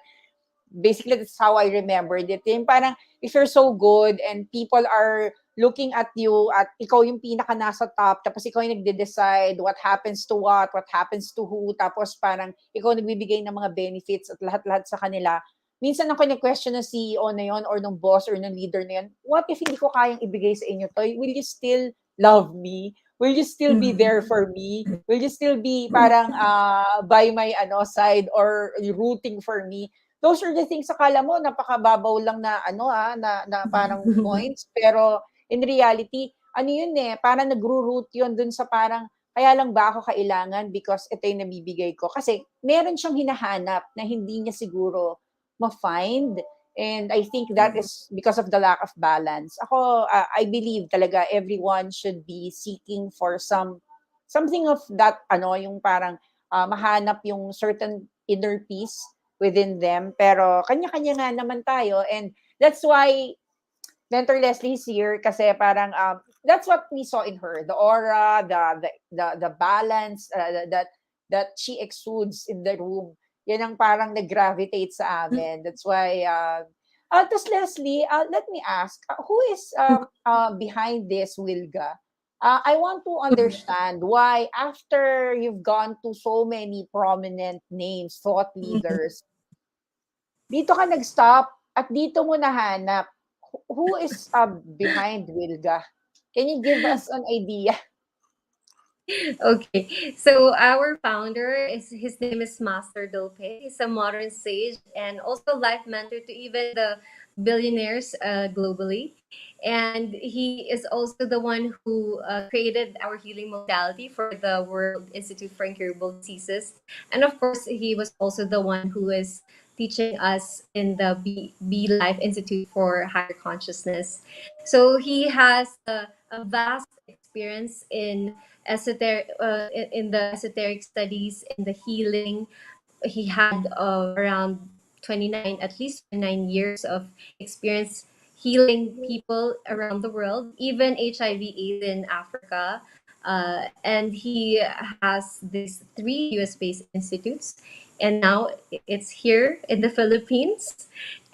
basically that's how I remembered it. Yung parang if you're so good and people are looking at you at ikaw yung pinaka nasa top, tapos ikaw yung nagde-decide what happens to what happens to who, tapos parang ikaw nagbibigay ng mga benefits at lahat-lahat sa kanila. Minsan ako question ng CEO na yon or ng boss or ng leader na yon, what if hindi ko kayang ibigay sa inyo to? Will you still love me? Will you still be there Mm-hmm. for me? Will you still be parang by my side or rooting for me? Those are the things akala mo napakababaw lang na na parang points, pero in reality, ano yun parang nagro-root yun dun sa parang kaya lang ba ako kailangan because ito yung nabibigay ko. Kasi meron siyang hinahanap na hindi niya siguro ma-find. And I think that is because of the lack of balance. Ako, I believe talaga everyone should be seeking for something of that, yung parang mahanap yung certain inner peace within them. Pero kanya-kanya nga naman tayo. And that's why Mentor Leslie is here kasi parang that's what we saw in her, the aura, the balance that she exudes in the room. Yan ang parang nag-gravitate sa amin. That's why tapos Leslie, let me ask, who is behind this Wilga? I want to understand why after you've gone to so many prominent names, thought leaders, dito ka nag-stop at dito mo nahanap. Who is behind Wilga? Can you give us an idea? Okay, so our founder is his name is Master Dope. He's a modern sage and also life mentor to even the billionaires globally. And he is also the one who created our healing modality for the World Institute for Incurable Diseases. And of course, he was also the one who is teaching us in the B Life Institute for Higher Consciousness. So he has a vast experience in in the esoteric studies, in the healing. He had around 29, at least 29 years of experience healing people around the world, even HIV/AIDS in Africa. And he has these three US based institutes, and now it's here in the Philippines.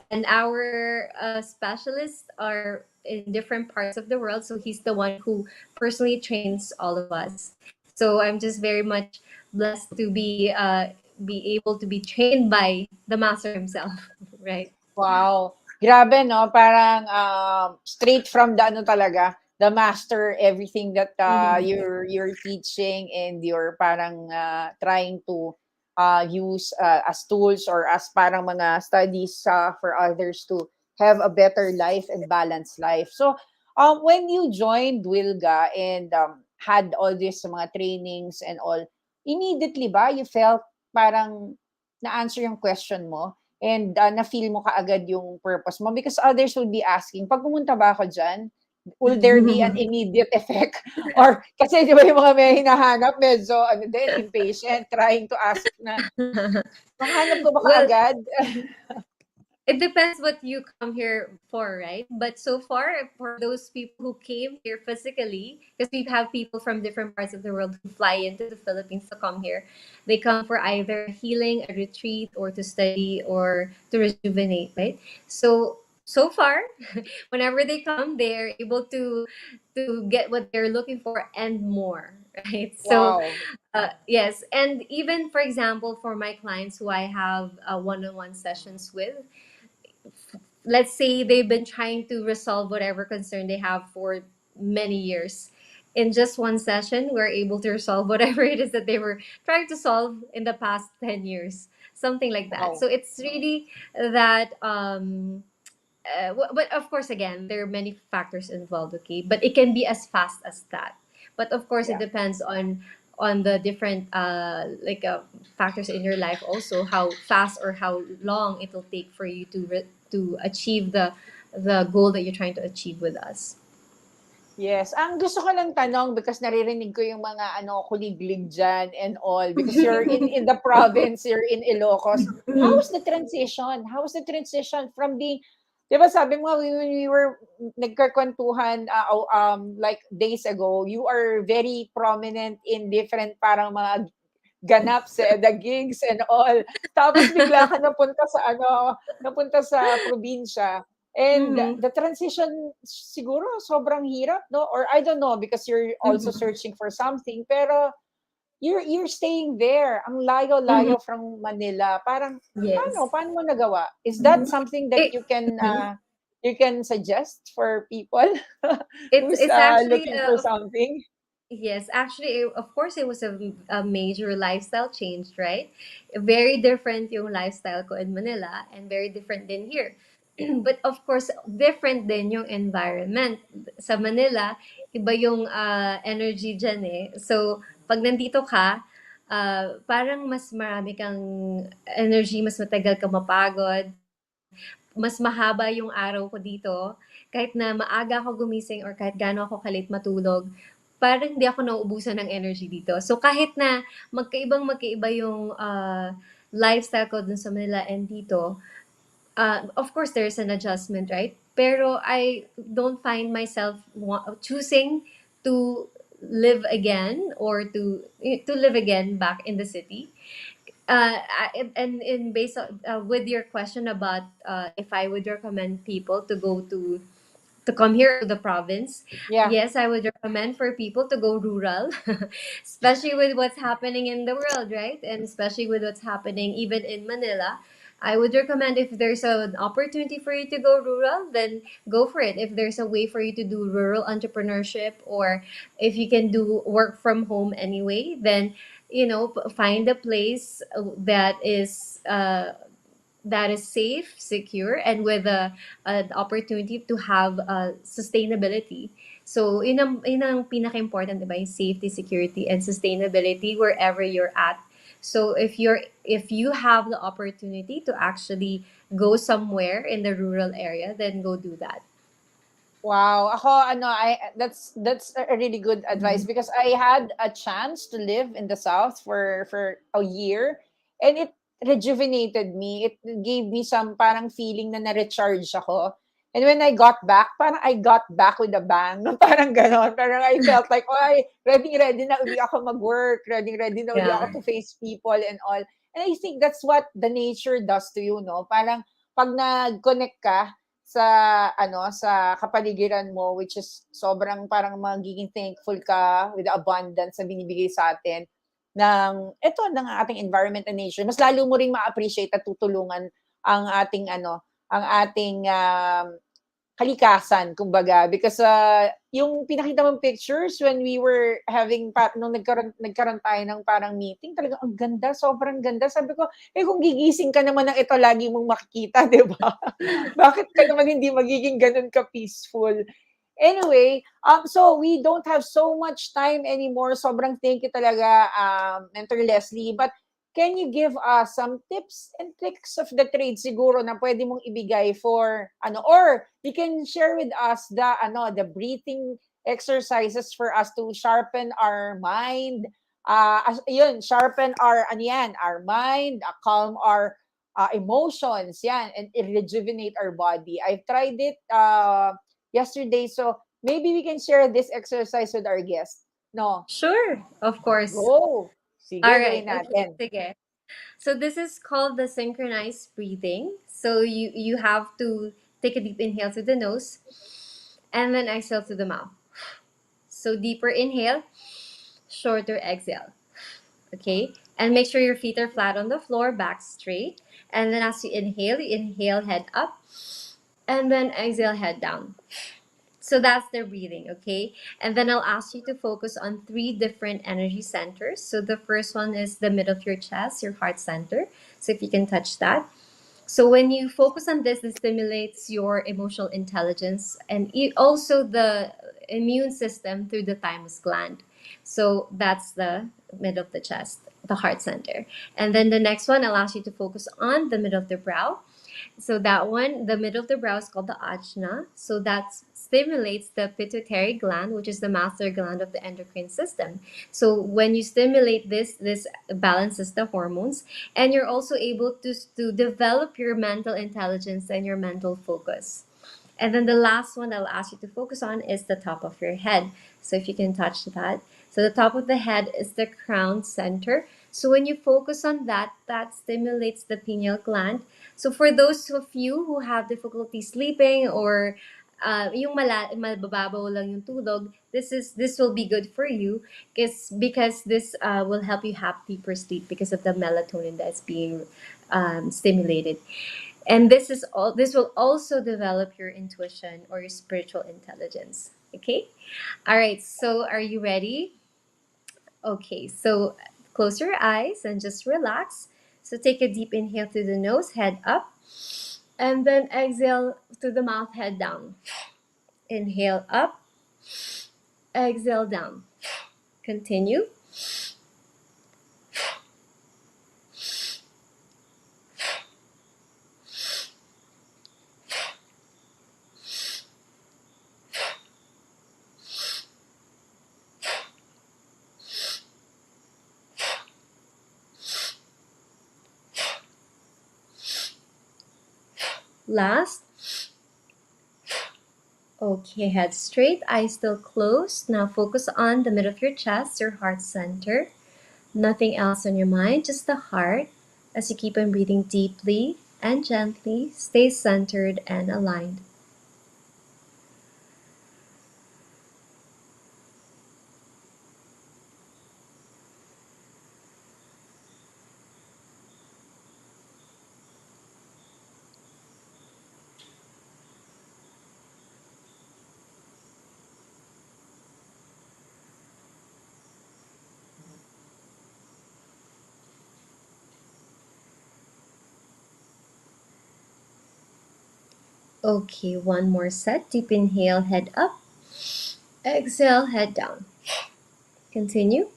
And our specialists are in different parts of the world. So he's the one who personally trains all of us. So I'm just very much blessed to be able to be trained by the master himself, right? Wow. Grabe, no? Parang straight from the talaga, the master, everything that Mm-hmm. you're teaching and you're parang trying to use as tools or as parang mga studies for others to have a better life and balanced life. So, when you joined Wilga and had all these mga trainings and all, immediately ba you felt parang na-answer yung question mo? And na-feel mo kaagad yung purpose mo? Because others will be asking, pag pumunta ba ako dyan, will there be an immediate effect? Or kasi di ba yung mga may hinahanap, medyo impatient, trying to ask na, makahanap ko ba Well, kaagad? it depends what you come here for, right? But so far, for those people who came here physically, because we have people from different parts of the world who fly into the Philippines to come here, they come for either healing, a retreat, or to study, or to rejuvenate, right? So far, whenever they come, they're able to get what they're looking for and more, right? So Wow. yes, and even for example, for my clients who I have one-on-one sessions with, let's say they've been trying to resolve whatever concern they have for many years. In just one session, we're able to resolve whatever it is that they were trying to solve in the past 10 years, something like that. Wow. So it's really that but of course, again, there are many factors involved, okay, but it can be as fast as that. But of course, it Yeah. depends on the different factors in your life, also how fast or how long it will take for you to achieve the goal that you're trying to achieve with us. Yes. Ang gusto ko lang tanong because naririnig ko yung mga kuliglig dyan and all because you're in the province, you're in Ilocos. How was the transition? How was the transition from being, di ba sabi mo, when we were nagkakwentuhan like days ago, you are very prominent in different parang mga ganaps, the gigs and all. Tapos bigla ka napunta sa probinsya. And Mm-hmm. the transition siguro sobrang hirap, no? Or I don't know because you're also Mm-hmm. searching for something, pero you're staying there. Ang Mm-hmm. layo-layo from Manila. Parang Yes. paano mo nagawa? Is that Mhm. something that Mhm. you can suggest for people who's It's actually looking for something? yes, actually, of course, it was a major lifestyle change, right? Very different yung lifestyle ko in Manila and very different din here. But of course, different din yung environment. Sa Manila, iba yung energy dyan eh. So, pag nandito ka, parang mas marami kang energy, mas matagal ka mapagod, mas mahaba yung araw ko dito. Kahit na maaga ako gumising or kahit gaano ako kalit matulog, parang hindi ako nauubusan ng energy dito. So kahit na magkaiba yung lifestyle ko dun sa Manila and dito, of course there's an adjustment, right? Pero I don't find myself choosing to live again or to live again back in the city. And in based on, with your question about if I would recommend people to come here to the province, Yeah. yes, I would recommend for people to go rural, especially with what's happening in the world, right? And especially with what's happening even in Manila. I would recommend if there's an opportunity for you to go rural, then go for it. If there's a way for you to do rural entrepreneurship, or if you can do work from home anyway, then find a place that is safe, secure, and with an opportunity to have sustainability. So, yun ang pinaka-important, diba? Yung safety, security, and sustainability wherever you're at. So, if you have the opportunity to actually go somewhere in the rural area, then go do that. Wow, ako that's a really good advice Mhm. because I had a chance to live in the south for a year and it rejuvenated me. It gave me some parang feeling na na-recharge ako. And when I got back, parang I got back with a bang. Parang ganon. Parang I felt like, oh, ready na uli ako mag-work. Ready na uli Yeah. ako to face people and all. And I think that's what the nature does to you, no? Parang pag nag-connect ka, sa kapaligiran mo which is sobrang parang magiging thankful ka with the abundance na binibigay sa atin ng ating environment and nature. Mas lalo mo ring ma-appreciate at tutulungan ang ating kalikasan kumbaga because yung pinakita mong pictures when we were nung nagkaroon tayo ng parang meeting talagang ang ganda, sobrang ganda. Sabi ko, kung gigising ka naman ng ito lagi mong makikita, 'di ba? Bakit ka naman hindi magiging gano'n ka-peaceful? Anyway, so we don't have so much time anymore. Sobrang thank you talaga, Mentor Lesley. But can you give us some tips and tricks of the trade siguro na pwede mong ibigay for or you can share with us the breathing exercises for us to sharpen our mind. Yun, sharpen our mind, calm our emotions, yan, and rejuvenate our body. I've tried it yesterday, so maybe we can share this exercise with our guests. No, Sure, of course. go. Sige, All right. gawin Okay. natin. Sige. So this is called the synchronized breathing. So you have to take a deep inhale through the nose and then exhale through the mouth. So deeper inhale, shorter exhale. Okay? And make sure your feet are flat on the floor, back straight. And then as you inhale head up and then exhale head down. So that's their breathing, okay? And then I'll ask you to focus on three different energy centers. So the first one is the middle of your chest, your heart center. So if you can touch that. So when you focus on this, this stimulates your emotional intelligence and also the immune system through the thymus gland. So that's the middle of the chest, the heart center. And then the next one, I'll ask you to focus on the middle of the brow. So that one, the middle of the brow is called the ajna. So that stimulates the pituitary gland, which is the master gland of the endocrine system. So when you stimulate this balances the hormones, and you're also able to develop your mental intelligence and your mental focus. And then the last one I'll ask you to focus on is the top of your head. So if you can touch that. So the top of the head is the crown center. So when you focus on that, that stimulates the pineal gland. So for those of you who have difficulty sleeping or yung mababaw lang yung tulog, this will be good for you because this will help you have deeper sleep because of the melatonin that's being stimulated. And this will also develop your intuition or your spiritual intelligence. Okay? All right, so are you ready? Okay, so close your eyes and just relax. So take a deep inhale through the nose, head up, and then exhale through the mouth, head down. Inhale up, exhale down. Continue. Last. Okay, head straight, eyes still closed. Now focus on the middle of your chest, your heart center. Nothing else on your mind, just the heart. As you keep on breathing deeply and gently, stay centered and aligned. Okay, one more set. Deep inhale, head up. Exhale, head down. Continue.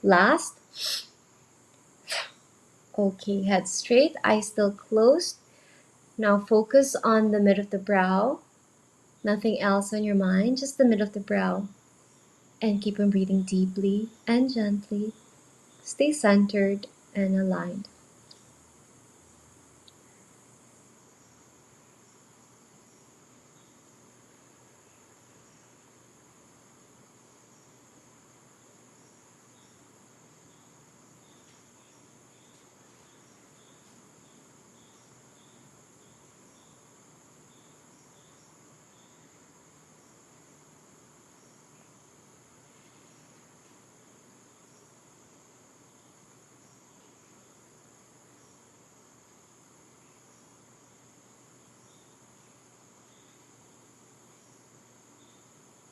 Last. Okay, head straight, eyes still closed. Now focus on the mid of the brow. Nothing else on your mind, just the mid of the brow. And keep on breathing deeply and gently. Stay centered and aligned.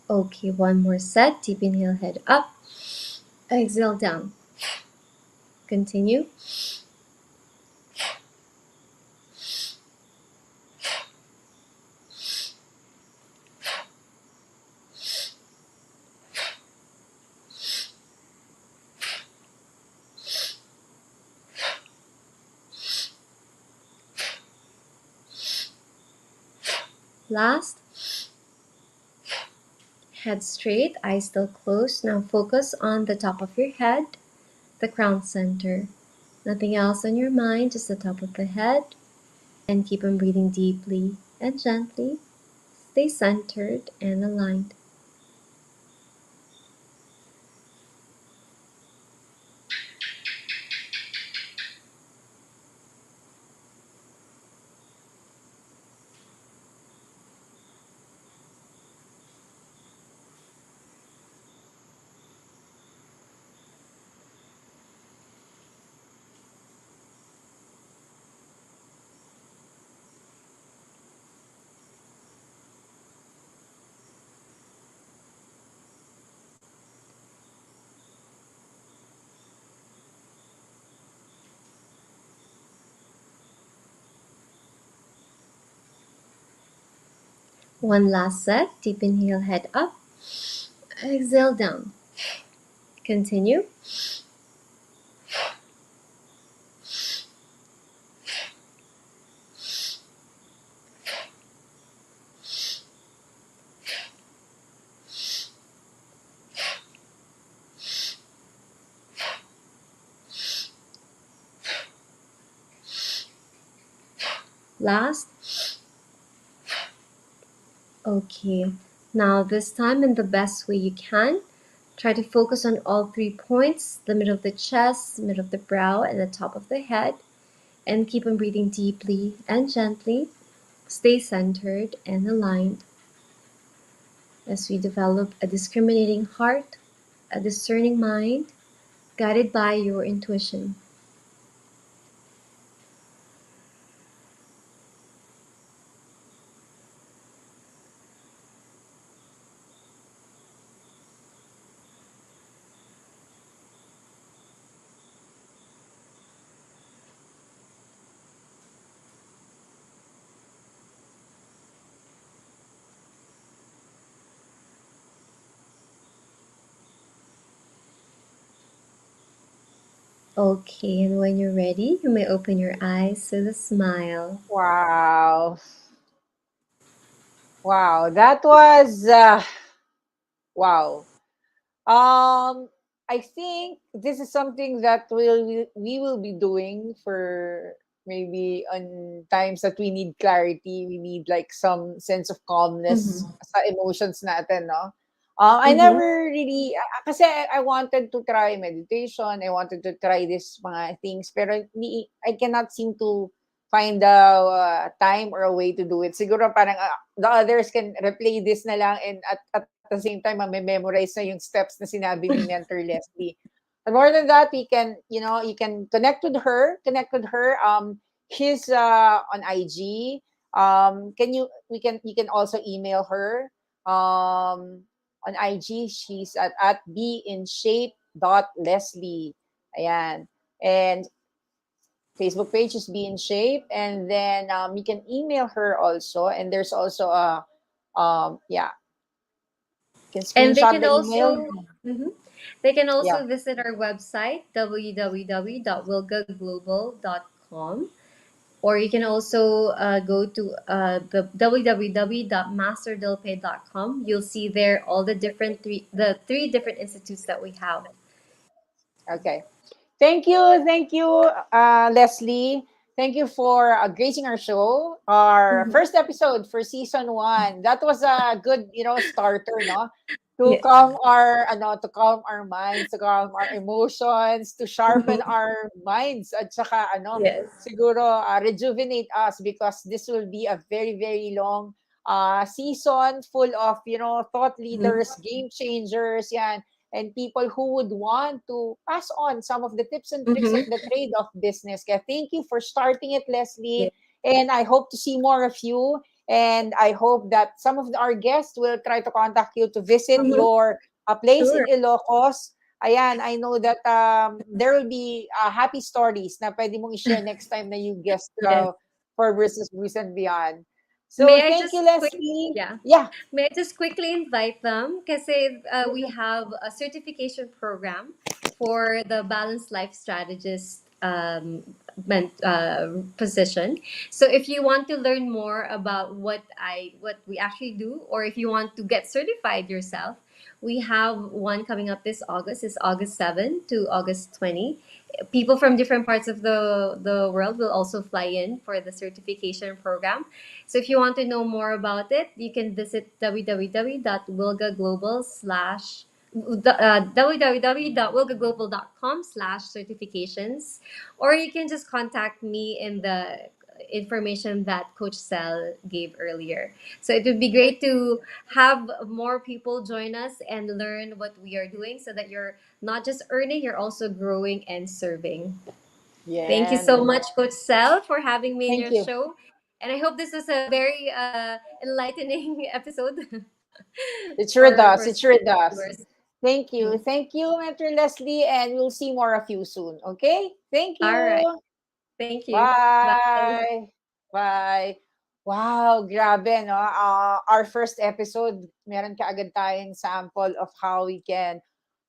Okay, one more set. Deep inhale, head up. Exhale down. Continue. Last. Head straight, eyes still closed. Now focus on the top of your head, the crown center. Nothing else on your mind, just the top of the head. And keep on breathing deeply and gently. Stay centered and aligned. One last set. Deep inhale, head up. Exhale down. Continue. Last. Okay. Now, this time, in the best way you can, try to focus on all 3 points: the middle of the chest, middle of the brow, and the top of the head. And keep on breathing deeply and gently. Stay centered and aligned as we develop a discriminating heart, a discerning mind, guided by your intuition. Okay, and when you're ready, you may open your eyes with a smile. Wow. Wow. That was, wow. I think this is something that we will be doing for maybe on times that we need clarity, we need like some sense of calmness Mm-hmm. sa emotions natin, no? I Mm-hmm. never really, kasi I wanted to try meditation, I wanted to try this mga things, pero I cannot seem to find a time or a way to do it. Siguro parang the others can replay this na lang and at the same time, memorize na yung steps na sinabi ni Mentor Leslie. And more than that, we can, you can connect with her. She's on IG. You can also email her. On IG, she's at beinshape.leslie. Ayan. And Facebook page is Be in Shape. And then you can email her also. And there's also yeah, you can And they screenshot can the email. also Mhm. They can Yeah. also visit our website www.wilgaglobal.com, or you can also go to the www.masterdilpay.com. You'll see there all the three different institutes that we have. Okay. Thank you, Leslie. Thank you for gracing our show, our Mhm. first episode for season one. That was a good, starter, no? Yeah. To calm our minds, to calm our emotions, to sharpen Mhm. our minds, at saka, Yes. siguro, rejuvenate us because this will be a very, very long season full of, thought Mhm. leaders, game changers, yan, and people who would want to pass on some of the tips and tricks of Mhm. the trade of business. Kaya thank you for starting it, Yeah. Leslie. And I hope to see more of you. And I hope that some of our guests will try to contact you to visit Mhm. your place in Sure. Ilocos. Ayan, I know that there will be happy stories na pwede mong i-share next time na you guest Yes. for versus Brews and Beyond. So May I thank you, just quick Leslie. yeah. Yeah. May I just quickly invite them because we have a certification program for the balanced life strategist position. So if you want to learn more about what we actually do, or if you want to get certified yourself, we have one coming up this August. It's August 7 to August 20. People from different parts of the world will also fly in for the certification program. So if you want to know more about it, you can visit www.wilgaglobal slash www.wilgaglobal.com/certifications, or you can just contact me in the information that Coach Cel gave earlier. So it would be great to have more people join us and learn what we are doing, so that you're not just earning, you're also growing and serving. Thank you Yeah. so much, Coach Cel, for having me in Thank your you. show. And I hope this was a very enlightening episode It sure for does. It some sure of the does. viewers. Thank you. Mhm. Thank you, Mentor Leslie, and we'll see more of you soon. Okay? Thank All right. you. Thank you. Bye. Bye. Bye. Wow, grabe, no? Our first episode, meron ka agad tayong sample of how we can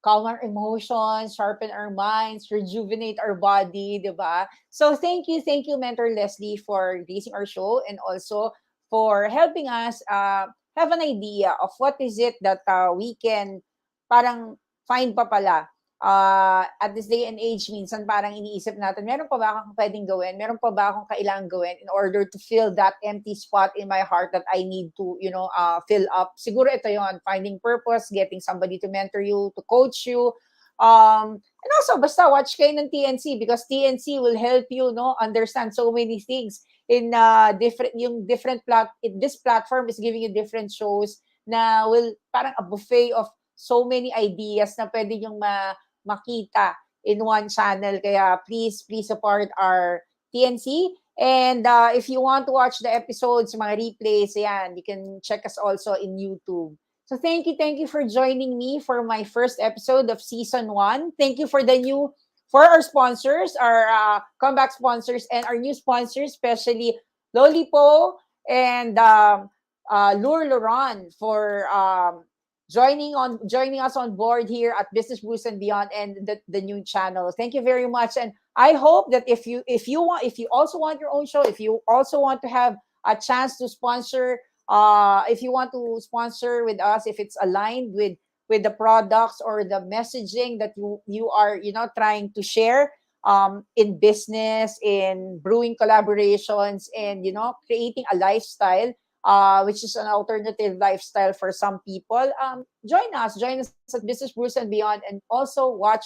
calm our emotions, sharpen our minds, rejuvenate our body, di ba? So thank you, Mentor Lesley, for gracing our show and also for helping us have an idea of what is it that we can parang find pa pala at this day and age, minsan parang iniisip natin, meron pa ba akong pwedeng gawin? Meron pa ba akong kailangang gawin in order to fill that empty spot in my heart that I need to, fill up? Siguro ito yon, finding purpose, getting somebody to mentor you, to coach you. And also, basta watch kayo ng TNC because TNC will help you, no, understand so many things in this platform is giving you different shows na will parang a buffet of so many ideas na pwede yung makita in one channel. Kaya please support our TNC. And if you want to watch the episodes, mga replays, yan, you can check us also in YouTube. So thank you for joining me for my first episode of season 1. Thank you for our sponsors, our comeback sponsors, and our new sponsors, especially Lolipo and Lure Laron for joining us on board here at Business Brews and Beyond and the new channel. Thank you very much, and I hope that if you also want your own show, if you also want to have a chance to sponsor, if you want to sponsor with us, if it's aligned with the products or the messaging that you are trying to share in business, in brewing collaborations, and creating a lifestyle which is an alternative lifestyle for some people. Join us at Business Brews and Beyond, and also watch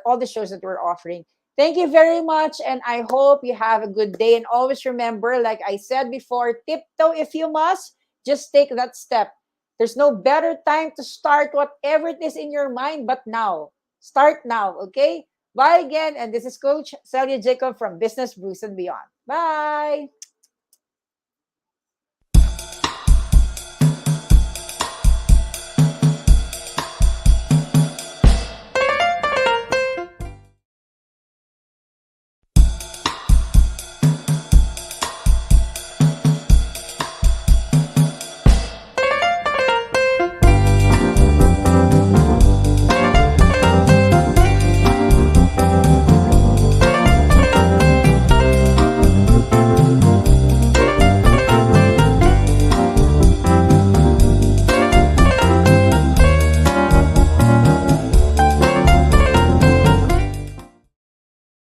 all the shows that we're offering. Thank you very much, and I hope you have a good day. And always remember, like I said before, tiptoe if you must, just take that step. There's no better time to start whatever it is in your mind but now. Start now, okay? Bye again, and this is Coach Celia Jacob from Business Brews and Beyond. Bye!